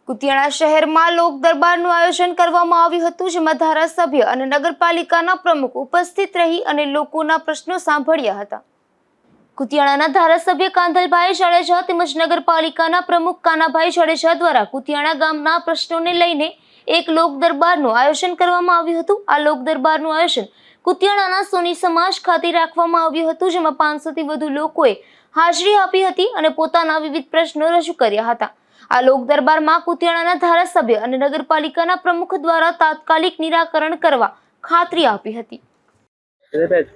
કુતિયાણા શહેરમાં લોક દરબારનું આયોજન કરવામાં આવ્યું હતું, જેમાં ધારાસભ્ય અને નગરપાલિકાના પ્રમુખ ઉપસ્થિત રહી અને લોકોના પ્રશ્નો સાંભળ્યા હતા. કુતિયાણાના ધારાસભ્ય કાંધલભાઈ જાડેજા તેમજ નગરપાલિકાના પ્રમુખ કાનાભાઈ જાડેજા દ્વારા કુતિયાણા ગામના પ્રશ્નોને લઈને એક લોક દરબારનું આયોજન કરવામાં આવ્યું હતું. આ લોક દરબારનું આયોજન કુતિયાણાના સોની સમાજ ખાતે રાખવામાં આવ્યું હતું, જેમાં 500 થી વધુ લોકોએ હાજરી આપી હતી અને પોતાના વિવિધ પ્રશ્નો રજૂ કર્યા હતા. આ લોક દરબારમાં કુતિયાણાના ધારાસભ્ય અને નગરપાલિકાના પ્રમુખ દ્વારા તાત્કાલિક નિરાકરણ કરવા ખાતરી આપી હતી.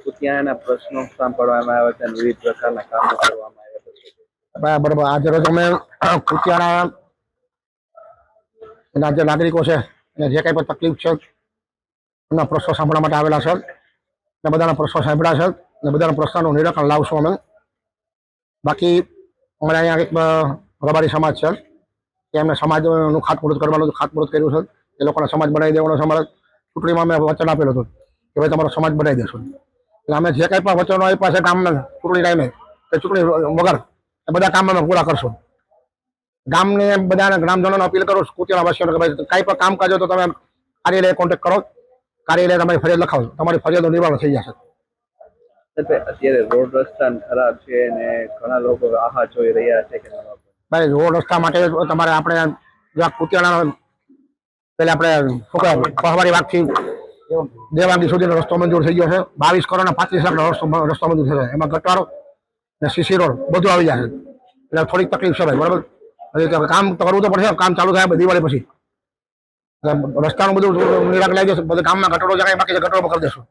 કુતિયાણાના પ્રશ્નો સાંભળવામાં આવ્યા છે, વિવિધ પ્રકારના કામો કરવામાં આવ્યા છે. બરાબર. આજે રોજ અમે કુતિયાણા જે નાગરિકો છે અને જે કંઈ પણ તકલીફ છે એમના પ્રશ્નો સાંભળવા માટે આવેલા છે અને બધાના પ્રશ્નો સાંભળ્યા છે અને બધાના પ્રશ્નોનું નિરાકરણ લાવશું અમે. બાકી અમારે અહીંયા એક રબારી સમાજ છે કે એમને સમાજનું ખાતમુહૂર્ત કરવાનું ખાતમુહૂર્ત કર્યું છે. એ લોકોને સમાજ બનાવી દેવાનો છે. અમારે ચૂંટણીમાં અમે વચન આપેલું હતું કે ભાઈ તમારો સમાજ બનાવી દેશું. એટલે અમે જે કંઈ પણ વચનો આપ્યા છે ગામના ચૂંટણી ટાઈમે કે ચૂંટણી વગર એ બધા કામ અમે પૂરા કરશું. ગામને બધાને ગ્રામજનોને અપીલ કરું છું, કુતિયાણા વાસીઓને કે ભાઈ કાંઈ પણ કામકાજ હોય તો તમે કાર્યાલય કોન્ટેક્ટ કરો, કાર્યાલય તમારી ફરિયાદ લખાવો, તમારી ફરિયાદનું નિવારણ થઈ જશે. અત્યારે રોડ રસ્તા ખરાબ છે અને ઘણા લોકો આહા જોઈ રહ્યા છે કે ભાઈ રોડ રસ્તા માટે તમારે આપણે કુતિયાણા પેલા આપણે પહવારી વાગથી દેવાંગી સુધીનો રસ્તો મંજૂર થઈ ગયો છે. 22 કરોડ 35 લાખનો રસ્તો મંજૂર થયો છે. એમાં ગટવારો ને સીસી રોડ બધું આવી જશે. એટલે થોડીક તકલીફ છે ભાઈ, બરાબર. કામ તો કરવું તો પડશે. કામ ચાલુ થાય દિવાળી પછી રસ્તાનું બધું નિરાકરણ લાવી જશે. બધું ગામમાં ગટરો જગ્યાએ બાકી ગટરો કરી દેશું.